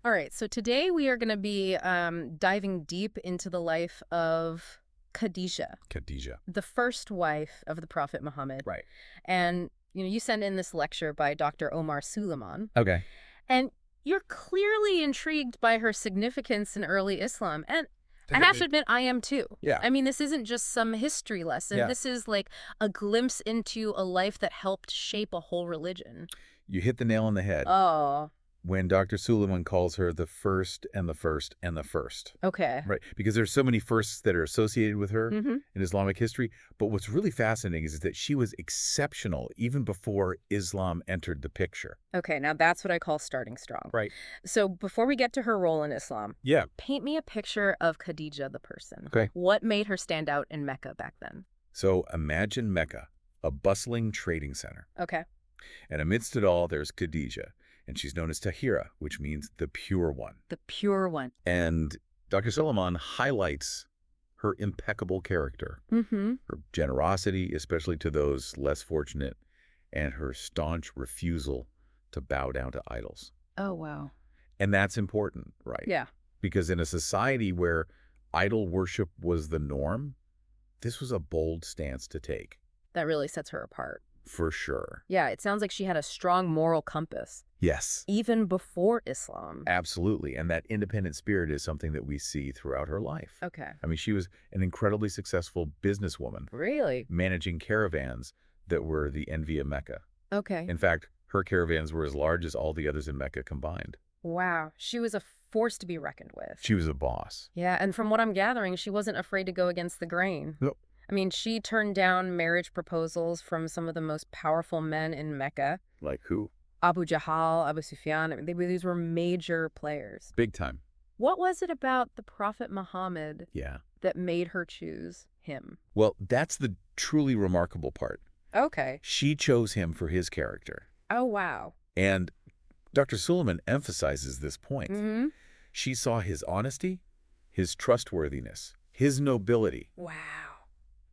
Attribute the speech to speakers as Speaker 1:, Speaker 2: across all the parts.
Speaker 1: All right, so today we are going to be diving deep into the life of Khadijah,
Speaker 2: Khadijah.
Speaker 1: the first wife of the Prophet Muhammad.
Speaker 2: Right.
Speaker 1: And, you sent in this lecture by Dr. Omar Suleiman,
Speaker 2: Okay.
Speaker 1: and you're clearly intrigued by her significance in early Islam. And I have to admit, I am too.
Speaker 2: Yeah.
Speaker 1: I mean, this isn't just some history lesson.
Speaker 2: Yeah.
Speaker 1: This is like a glimpse into a life that helped shape a whole religion.
Speaker 2: You hit the nail on the head
Speaker 1: Oh,
Speaker 2: when Dr. Suleiman calls her the first and the first and the first.
Speaker 1: okay.
Speaker 2: Right. Because there's so many firsts that are associated with her
Speaker 1: Mm-hmm.
Speaker 2: in Islamic history. But what's really fascinating is that she was exceptional even before Islam entered the picture.
Speaker 1: Okay, now that's what I call starting strong.
Speaker 2: Right.
Speaker 1: So before we get to her role in Islam,
Speaker 2: Yeah.
Speaker 1: paint me a picture of Khadijah, the person.
Speaker 2: Okay.
Speaker 1: What made her stand out in Mecca back then?
Speaker 2: So imagine Mecca, a bustling trading center.
Speaker 1: Okay.
Speaker 2: And amidst it all, there's Khadijah. And she's known as Tahira, which means the pure one.
Speaker 1: The pure one.
Speaker 2: And Dr. Suleiman highlights her impeccable character,
Speaker 1: Mm-hmm.
Speaker 2: her generosity, especially to those less fortunate, and her staunch refusal to bow down to idols.
Speaker 1: Oh, wow.
Speaker 2: And that's important, right?
Speaker 1: Yeah.
Speaker 2: Because in a society where idol worship was the norm, this was a bold stance to take,
Speaker 1: That really sets her apart.
Speaker 2: for sure.
Speaker 1: Yeah, it sounds like she had a strong moral compass,
Speaker 2: Yes,
Speaker 1: even before Islam.
Speaker 2: absolutely. And that independent spirit is something that we see throughout her life.
Speaker 1: Okay.
Speaker 2: I mean, she was an incredibly successful businesswoman,
Speaker 1: Really?
Speaker 2: managing caravans that were the envy of Mecca.
Speaker 1: Okay.
Speaker 2: In fact, her caravans were as large as all the others in Mecca combined.
Speaker 1: Wow. She was a force to be reckoned with.
Speaker 2: She was a boss.
Speaker 1: Yeah, and from what I'm gathering, she wasn't afraid to go against the grain.
Speaker 2: Nope.
Speaker 1: I mean, she turned down marriage proposals from some of the most powerful men in Mecca.
Speaker 2: Like who?
Speaker 1: Abu Jahal, Abu Sufyan. I mean, these were major players.
Speaker 2: Big time.
Speaker 1: What was it about the Prophet Muhammad
Speaker 2: Yeah.
Speaker 1: that made her choose him?
Speaker 2: Well, that's the truly remarkable part.
Speaker 1: Okay.
Speaker 2: She chose him for his character.
Speaker 1: Oh, wow.
Speaker 2: And Dr. Suleiman emphasizes this point.
Speaker 1: Mm-hmm.
Speaker 2: She saw his honesty, his trustworthiness, his nobility.
Speaker 1: Wow.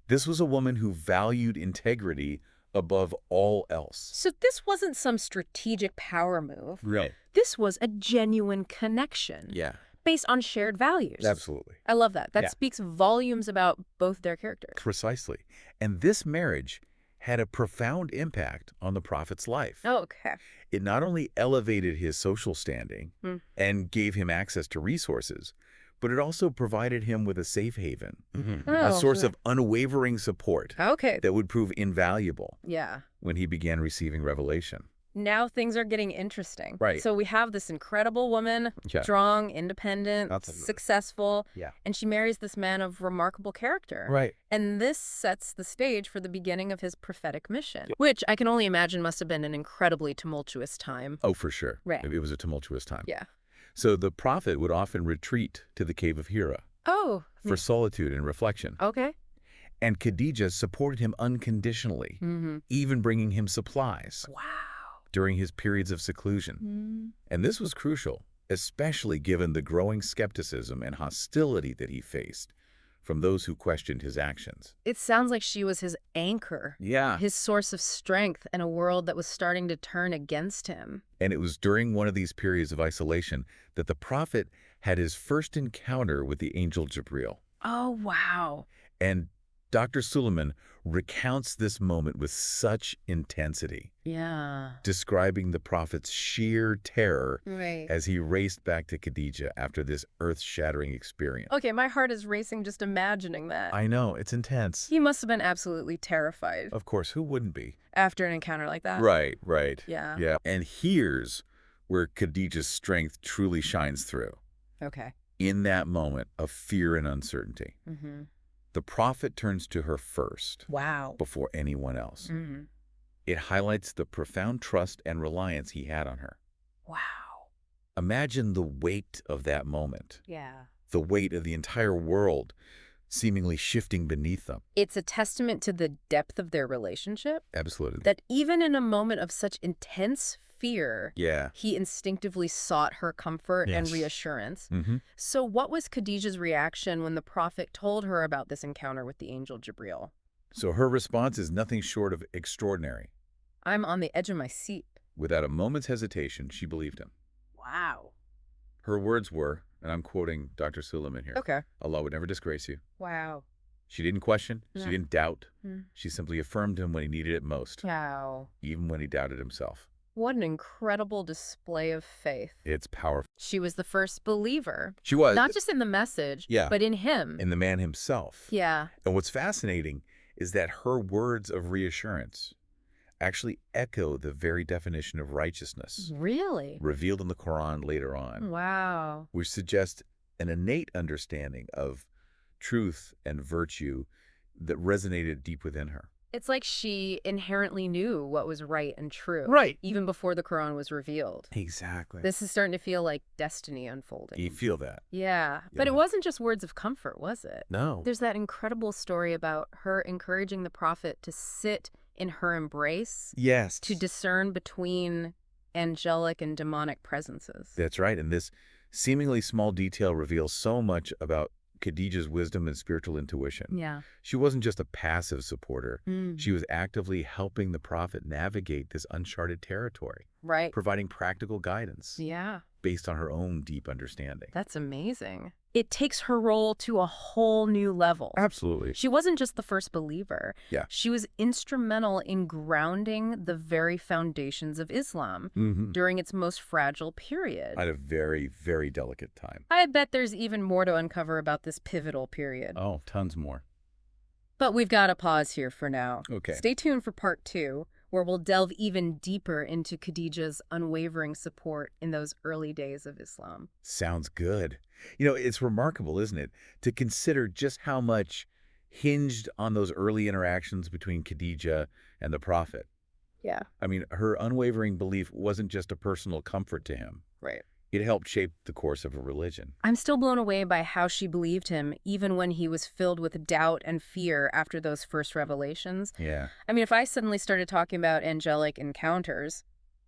Speaker 2: This was a woman who valued integrity above all else.
Speaker 1: So this wasn't some strategic power move.
Speaker 2: Right.
Speaker 1: This was a genuine connection
Speaker 2: Yeah,
Speaker 1: based on shared values.
Speaker 2: absolutely.
Speaker 1: I love that. That
Speaker 2: Yeah.
Speaker 1: speaks volumes about both their characters.
Speaker 2: Precisely. And this marriage had a profound impact on the Prophet's life.
Speaker 1: Oh, okay.
Speaker 2: It not only elevated his social standing
Speaker 1: Hmm.
Speaker 2: and gave him access to resources, but it also provided him with a safe haven, a
Speaker 1: Oh,
Speaker 2: source
Speaker 1: sure.
Speaker 2: of unwavering support
Speaker 1: Okay.
Speaker 2: that would prove invaluable
Speaker 1: Yeah.
Speaker 2: when he began receiving revelation.
Speaker 1: Now things are getting interesting.
Speaker 2: Right.
Speaker 1: So we have this incredible woman,
Speaker 2: Yeah.
Speaker 1: strong, independent,
Speaker 2: Absolutely.
Speaker 1: successful,
Speaker 2: Yeah.
Speaker 1: and she marries this man of remarkable character.
Speaker 2: Right.
Speaker 1: And this sets the stage for the beginning of his prophetic mission, which I can only imagine must have been an incredibly tumultuous time.
Speaker 2: Oh, for sure.
Speaker 1: Right.
Speaker 2: It was a tumultuous time.
Speaker 1: Yeah.
Speaker 2: So the Prophet would often retreat to the cave of Hira
Speaker 1: Oh.
Speaker 2: for solitude and reflection.
Speaker 1: Okay.
Speaker 2: And Khadijah supported him unconditionally,
Speaker 1: Mm-hmm.
Speaker 2: even bringing him supplies
Speaker 1: Wow.
Speaker 2: during his periods of seclusion.
Speaker 1: Mm.
Speaker 2: And this was crucial, especially given the growing skepticism and hostility that he faced from those who questioned his actions.
Speaker 1: It sounds like she was his anchor,
Speaker 2: Yeah.
Speaker 1: his source of strength in a world that was starting to turn against him.
Speaker 2: And it was during one of these periods of isolation that the Prophet had his first encounter with the angel Jibril.
Speaker 1: Oh, wow.
Speaker 2: And Dr. Suleiman recounts this moment with such intensity,
Speaker 1: Yeah.
Speaker 2: describing the Prophet's sheer terror
Speaker 1: Right.
Speaker 2: as he raced back to Khadijah after this earth-shattering experience.
Speaker 1: Okay, my heart is racing just imagining that.
Speaker 2: I know, it's intense.
Speaker 1: He must have been absolutely terrified
Speaker 2: Of course, who wouldn't be?
Speaker 1: after an encounter like that.
Speaker 2: Right, right.
Speaker 1: Yeah.
Speaker 2: Yeah. And here's where Khadijah's strength truly shines through.
Speaker 1: Okay.
Speaker 2: In that moment of fear and uncertainty,
Speaker 1: Mm-hmm.
Speaker 2: the Prophet turns to her first
Speaker 1: Wow.
Speaker 2: before anyone else.
Speaker 1: Mm-hmm.
Speaker 2: It highlights the profound trust and reliance he had on her.
Speaker 1: Wow.
Speaker 2: Imagine the weight of that moment,
Speaker 1: Yeah.
Speaker 2: the weight of the entire world seemingly shifting beneath them.
Speaker 1: It's a testament to the depth of their relationship
Speaker 2: Absolutely.
Speaker 1: that even in a moment of such intense fear,
Speaker 2: Yeah.
Speaker 1: he instinctively sought her comfort and
Speaker 2: Yes.
Speaker 1: reassurance.
Speaker 2: Mm-hmm.
Speaker 1: So what was Khadijah's reaction when the Prophet told her about this encounter with the angel Jibril?
Speaker 2: So her response is nothing short of extraordinary.
Speaker 1: I'm on the edge of my seat.
Speaker 2: Without a moment's hesitation, she believed him.
Speaker 1: Wow.
Speaker 2: Her words were, and I'm quoting Dr. Suleiman here,
Speaker 1: Okay.
Speaker 2: Allah would never disgrace you.
Speaker 1: Wow.
Speaker 2: She didn't question. She
Speaker 1: No.
Speaker 2: didn't doubt.
Speaker 1: Mm.
Speaker 2: She simply affirmed him when he needed it most,
Speaker 1: Wow.
Speaker 2: even when he doubted himself.
Speaker 1: What an incredible display of faith.
Speaker 2: It's powerful.
Speaker 1: She was the first believer.
Speaker 2: She was.
Speaker 1: Not just in the message,
Speaker 2: Yeah.
Speaker 1: but in him.
Speaker 2: In the man himself.
Speaker 1: Yeah.
Speaker 2: And what's fascinating is that her words of reassurance actually echo the very definition of righteousness
Speaker 1: Really?
Speaker 2: revealed in the Quran later on,
Speaker 1: Wow.
Speaker 2: which suggests an innate understanding of truth and virtue that resonated deep within her.
Speaker 1: It's like she inherently knew what was right and true.
Speaker 2: Right.
Speaker 1: Even before the Quran was revealed.
Speaker 2: Exactly.
Speaker 1: This is starting to feel like destiny unfolding.
Speaker 2: You feel that?
Speaker 1: Yeah. But it wasn't just words of comfort, was it?
Speaker 2: No.
Speaker 1: There's that incredible story about her encouraging the prophet to sit in her embrace,
Speaker 2: Yes.
Speaker 1: to discern between angelic and demonic presences.
Speaker 2: That's right. And this seemingly small detail reveals so much about Khadijah's wisdom and spiritual intuition.
Speaker 1: Yeah.
Speaker 2: She wasn't just a passive supporter.
Speaker 1: Mm.
Speaker 2: She was actively helping the prophet navigate this uncharted territory,
Speaker 1: Right.
Speaker 2: providing practical guidance
Speaker 1: Yeah.
Speaker 2: based on her own deep understanding.
Speaker 1: That's amazing. It takes her role to a whole new level.
Speaker 2: Absolutely.
Speaker 1: She wasn't just the first believer.
Speaker 2: Yeah.
Speaker 1: She was instrumental in grounding the very foundations of Islam during its most fragile period.
Speaker 2: At a very, very delicate time.
Speaker 1: I bet there's even more to uncover about this pivotal period.
Speaker 2: Oh, tons more.
Speaker 1: But we've got to pause here for now.
Speaker 2: Okay.
Speaker 1: Stay tuned for part 2, where we'll delve even deeper into Khadijah's unwavering support in those early days of Islam.
Speaker 2: Sounds good. You know, it's remarkable, isn't it, to consider just how much hinged on those early interactions between Khadijah and the prophet.
Speaker 1: Yeah.
Speaker 2: I mean, her unwavering belief wasn't just a personal comfort to him.
Speaker 1: Right.
Speaker 2: It helped shape the course of a religion.
Speaker 1: I'm still blown away by how she believed him, even when he was filled with doubt and fear after those first revelations.
Speaker 2: Yeah.
Speaker 1: I mean, if I suddenly started talking about angelic encounters,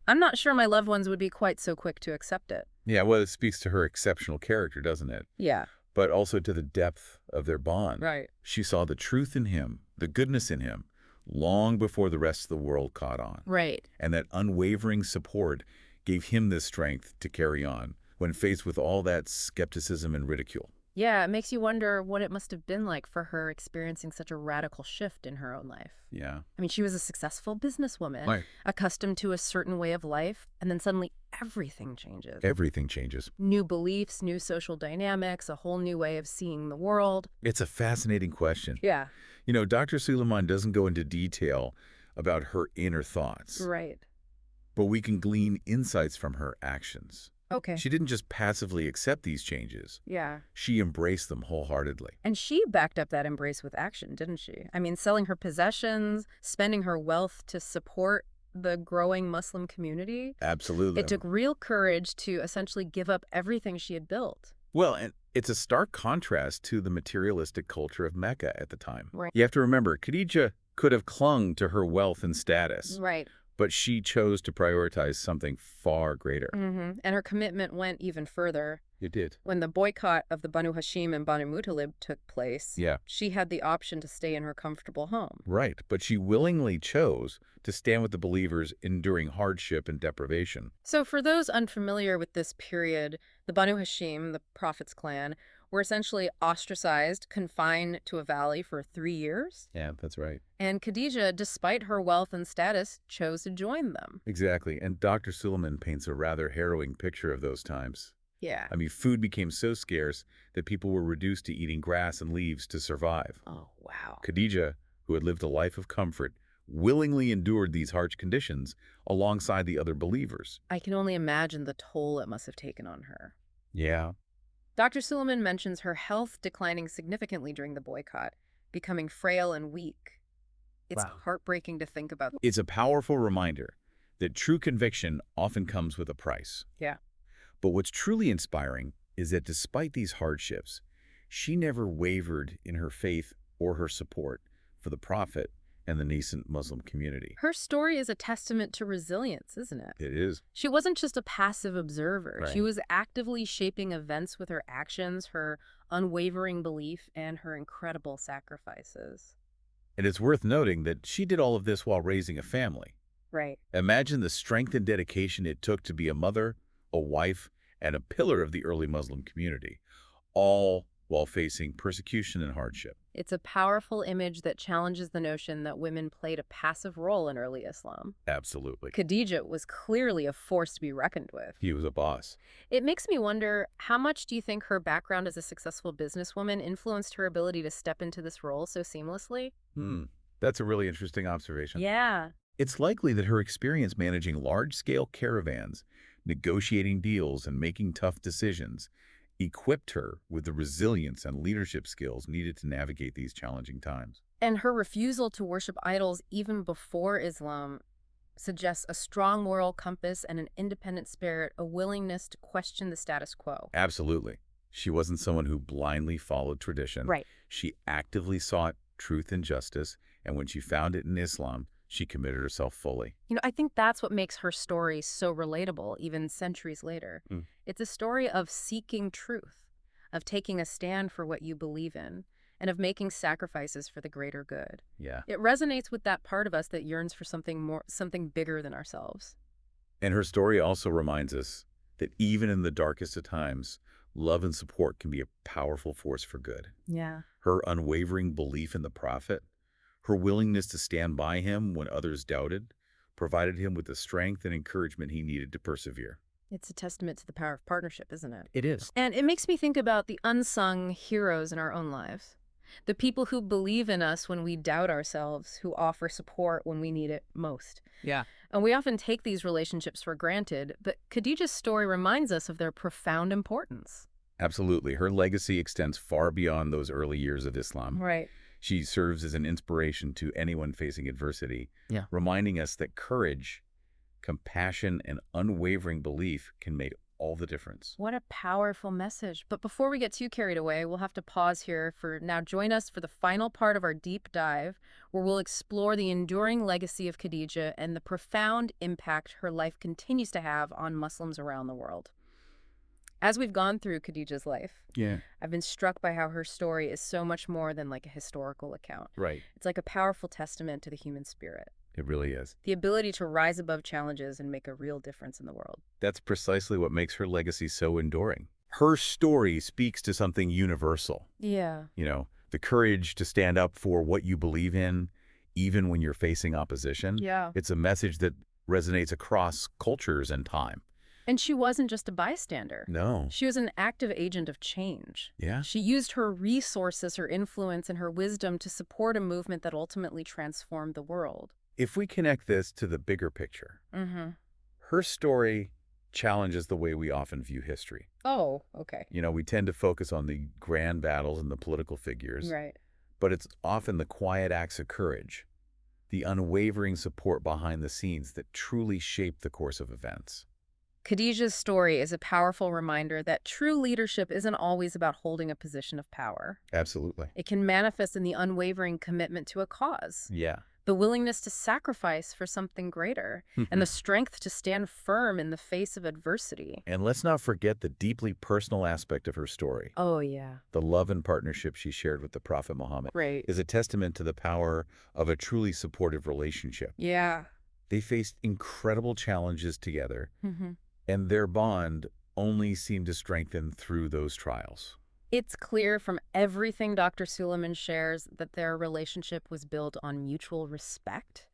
Speaker 1: I'm not sure my loved ones would be quite so quick to accept it.
Speaker 2: Yeah, well, it speaks to her exceptional character, doesn't it?
Speaker 1: Yeah.
Speaker 2: But also to the depth of their bond.
Speaker 1: Right.
Speaker 2: She saw the truth in him, the goodness in him, long before the rest of the world caught on.
Speaker 1: Right.
Speaker 2: And that unwavering support gave him the strength to carry on when faced with all that skepticism and ridicule.
Speaker 1: Yeah, it makes you wonder what it must have been like for her experiencing such a radical shift in her own life.
Speaker 2: Yeah.
Speaker 1: I mean, she was a successful businesswoman,
Speaker 2: Right.
Speaker 1: accustomed to a certain way of life, and then suddenly everything changes.
Speaker 2: Everything changes.
Speaker 1: New beliefs, new social dynamics, a whole new way of seeing the world.
Speaker 2: It's a fascinating question.
Speaker 1: Yeah.
Speaker 2: You know, Dr. Suleiman doesn't go into detail about her inner thoughts,
Speaker 1: Right.
Speaker 2: but we can glean insights from her actions.
Speaker 1: Okay.
Speaker 2: She didn't just passively accept these changes.
Speaker 1: Yeah.
Speaker 2: She embraced them wholeheartedly.
Speaker 1: And she backed up that embrace with action, didn't she? I mean, selling her possessions, spending her wealth to support the growing Muslim community.
Speaker 2: Absolutely.
Speaker 1: It took real courage to essentially give up everything she had built.
Speaker 2: Well, and it's a stark contrast to the materialistic culture of Mecca at the time.
Speaker 1: Right.
Speaker 2: You have to remember, Khadijah could have clung to her wealth and status,
Speaker 1: Right.
Speaker 2: but she chose to prioritize something far greater.
Speaker 1: Mm-hmm. And her commitment went even further.
Speaker 2: It did.
Speaker 1: When the boycott of the Banu Hashim and Banu Muttalib took place,
Speaker 2: Yeah.
Speaker 1: she had the option to stay in her comfortable home.
Speaker 2: Right, but she willingly chose to stand with the believers enduring hardship and deprivation.
Speaker 1: So for those unfamiliar with this period, the Banu Hashim, the Prophet's clan, were essentially ostracized, confined to a valley for 3 years.
Speaker 2: Yeah, that's right.
Speaker 1: And Khadijah, despite her wealth and status, chose to join them.
Speaker 2: Exactly, and Dr. Suleiman paints a rather harrowing picture of those times.
Speaker 1: Yeah.
Speaker 2: I mean, food became so scarce that people were reduced to eating grass and leaves to survive.
Speaker 1: Oh, wow.
Speaker 2: Khadijah, who had lived a life of comfort, willingly endured these harsh conditions alongside the other believers.
Speaker 1: I can only imagine the toll it must have taken on her.
Speaker 2: Yeah.
Speaker 1: Dr. Suleiman mentions her health declining significantly during the boycott, becoming frail and weak. It's
Speaker 2: Wow.
Speaker 1: heartbreaking to think about.
Speaker 2: It's a powerful reminder that true conviction often comes with a price.
Speaker 1: Yeah.
Speaker 2: But what's truly inspiring is that despite these hardships, she never wavered in her faith or her support for the Prophet and the nascent Muslim community.
Speaker 1: Her story is a testament to resilience, isn't it?
Speaker 2: It is.
Speaker 1: She wasn't just a passive observer.
Speaker 2: Right.
Speaker 1: She was actively shaping events with her actions, her unwavering belief, and her incredible sacrifices.
Speaker 2: And it's worth noting that she did all of this while raising a family.
Speaker 1: Right.
Speaker 2: Imagine the strength and dedication it took to be a mother, a wife, and a pillar of the early Muslim community, all while facing persecution and hardship.
Speaker 1: It's a powerful image that challenges the notion that women played a passive role in early Islam.
Speaker 2: Absolutely.
Speaker 1: Khadijah was clearly a force to be reckoned with.
Speaker 2: He was a boss.
Speaker 1: It makes me wonder, how much do you think her background as a successful businesswoman influenced her ability to step into this role so seamlessly?
Speaker 2: That's a really interesting observation.
Speaker 1: Yeah.
Speaker 2: It's likely that her experience managing large-scale caravans, negotiating deals, and making tough decisions equipped her with the resilience and leadership skills needed to navigate these challenging times.
Speaker 1: And her refusal to worship idols even before Islam suggests a strong moral compass and an independent spirit, a willingness to question the status quo.
Speaker 2: Absolutely. She wasn't someone who blindly followed tradition.
Speaker 1: Right.
Speaker 2: She actively sought truth and justice, and when she found it in Islam, she committed herself fully.
Speaker 1: I think that's what makes her story so relatable, even centuries later. It's a story of seeking truth, of taking a stand for what you believe in, and of making sacrifices for the greater good.
Speaker 2: Yeah.
Speaker 1: It resonates with that part of us that yearns for something bigger than ourselves.
Speaker 2: And her story also reminds us that even in the darkest of times, love and support can be a powerful force for good.
Speaker 1: Yeah.
Speaker 2: Her unwavering belief in the Prophet, her willingness to stand by him when others doubted, provided him with the strength and encouragement he needed to persevere.
Speaker 1: It's a testament to the power of partnership, isn't it?
Speaker 2: It is.
Speaker 1: And it makes me think about the unsung heroes in our own lives. The people who believe in us when we doubt ourselves, who offer support when we need it most.
Speaker 2: Yeah.
Speaker 1: And we often take these relationships for granted, but Khadijah's story reminds us of their profound importance.
Speaker 2: Absolutely. Her legacy extends far beyond those early years of Islam.
Speaker 1: Right.
Speaker 2: She serves as an inspiration to anyone facing adversity, reminding us that courage, compassion, and unwavering belief can make all the difference.
Speaker 1: What a powerful message. But before we get too carried away, we'll have to pause here for now. Join us for the final part of our deep dive, where we'll explore the enduring legacy of Khadijah and the profound impact her life continues to have on Muslims around the world. As we've gone through Khadijah's life, I've been struck by how her story is so much more than like a historical account.
Speaker 2: Right.
Speaker 1: It's like a powerful testament to the human spirit.
Speaker 2: It really is.
Speaker 1: The ability to rise above challenges and make a real difference in the world.
Speaker 2: That's precisely what makes her legacy so enduring. Her story speaks to something universal.
Speaker 1: Yeah.
Speaker 2: The courage to stand up for what you believe in, even when you're facing opposition.
Speaker 1: Yeah.
Speaker 2: It's a message that resonates across cultures and time.
Speaker 1: And she wasn't just a bystander.
Speaker 2: No.
Speaker 1: She was an active agent of change.
Speaker 2: Yeah.
Speaker 1: She used her resources, her influence, and her wisdom to support a movement that ultimately transformed the world.
Speaker 2: If we connect this to the bigger picture, her story challenges the way we often view history.
Speaker 1: Oh, okay.
Speaker 2: We tend to focus on the grand battles and the political figures.
Speaker 1: Right.
Speaker 2: But it's often the quiet acts of courage, the unwavering support behind the scenes that truly shape the course of events.
Speaker 1: Khadijah's story is a powerful reminder that true leadership isn't always about holding a position of power.
Speaker 2: Absolutely.
Speaker 1: It can manifest in the unwavering commitment to a cause.
Speaker 2: Yeah.
Speaker 1: The willingness to sacrifice for something greater, and the strength to stand firm in the face of adversity.
Speaker 2: And let's not forget the deeply personal aspect of her story.
Speaker 1: Oh, yeah.
Speaker 2: The love and partnership she shared with the Prophet Muhammad is a testament to the power of a truly supportive relationship.
Speaker 1: Yeah.
Speaker 2: They faced incredible challenges together, and their bond only seemed to strengthen through those trials.
Speaker 1: It's clear from everything Dr. Suleiman shares that their relationship was built on mutual respect,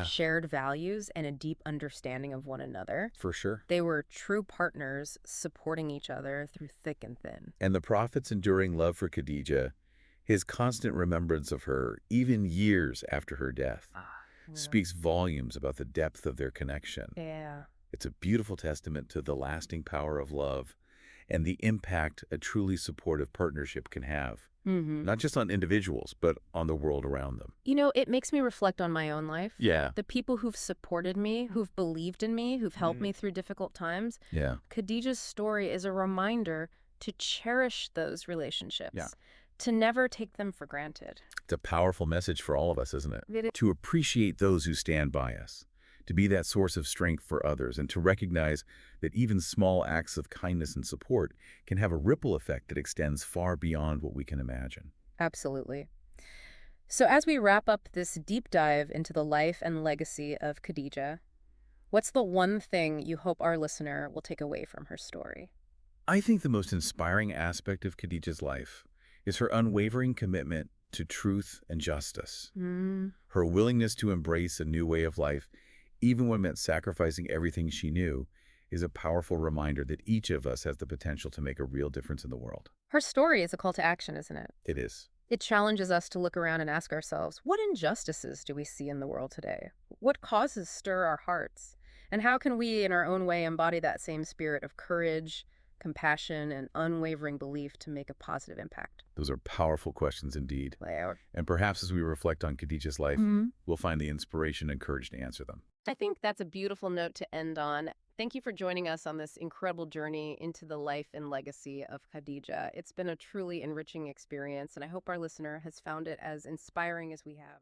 Speaker 1: shared values, and a deep understanding of one another.
Speaker 2: For sure.
Speaker 1: They were true partners, supporting each other through thick and thin.
Speaker 2: And the Prophet's enduring love for Khadijah, his constant remembrance of her, even years after her death, speaks volumes about the depth of their connection.
Speaker 1: Yeah.
Speaker 2: It's a beautiful testament to the lasting power of love and the impact a truly supportive partnership can have, not just on individuals, but on the world around them.
Speaker 1: It makes me reflect on my own life.
Speaker 2: Yeah.
Speaker 1: The people who've supported me, who've believed in me, who've helped me through difficult times.
Speaker 2: Yeah.
Speaker 1: Khadijah's story is a reminder to cherish those relationships, to never take them for granted.
Speaker 2: It's a powerful message for all of us, isn't it?
Speaker 1: It is.
Speaker 2: To appreciate those who stand by us, to be that source of strength for others, and to recognize that even small acts of kindness and support can have a ripple effect that extends far beyond what we can imagine.
Speaker 1: Absolutely. So as we wrap up this deep dive into the life and legacy of Khadijah, what's the one thing you hope our listener will take away from her story?
Speaker 2: I think the most inspiring aspect of Khadijah's life is her unwavering commitment to truth and justice.
Speaker 1: Mm.
Speaker 2: Her willingness to embrace a new way of life, even when it meant sacrificing everything she knew, is a powerful reminder that each of us has the potential to make a real difference in the world.
Speaker 1: Her story is a call to action, isn't it?
Speaker 2: It is.
Speaker 1: It challenges us to look around and ask ourselves, what injustices do we see in the world today? What causes stir our hearts? And how can we, in our own way, embody that same spirit of courage, compassion, and unwavering belief to make a positive impact?
Speaker 2: Those are powerful questions indeed.
Speaker 1: Well,
Speaker 2: And perhaps as we reflect on Khadijah's life,
Speaker 1: Mhm.
Speaker 2: we'll find the inspiration and courage to answer them.
Speaker 1: I think that's a beautiful note to end on. Thank you for joining us on this incredible journey into the life and legacy of Khadijah. It's been a truly enriching experience, and I hope our listener has found it as inspiring as we have.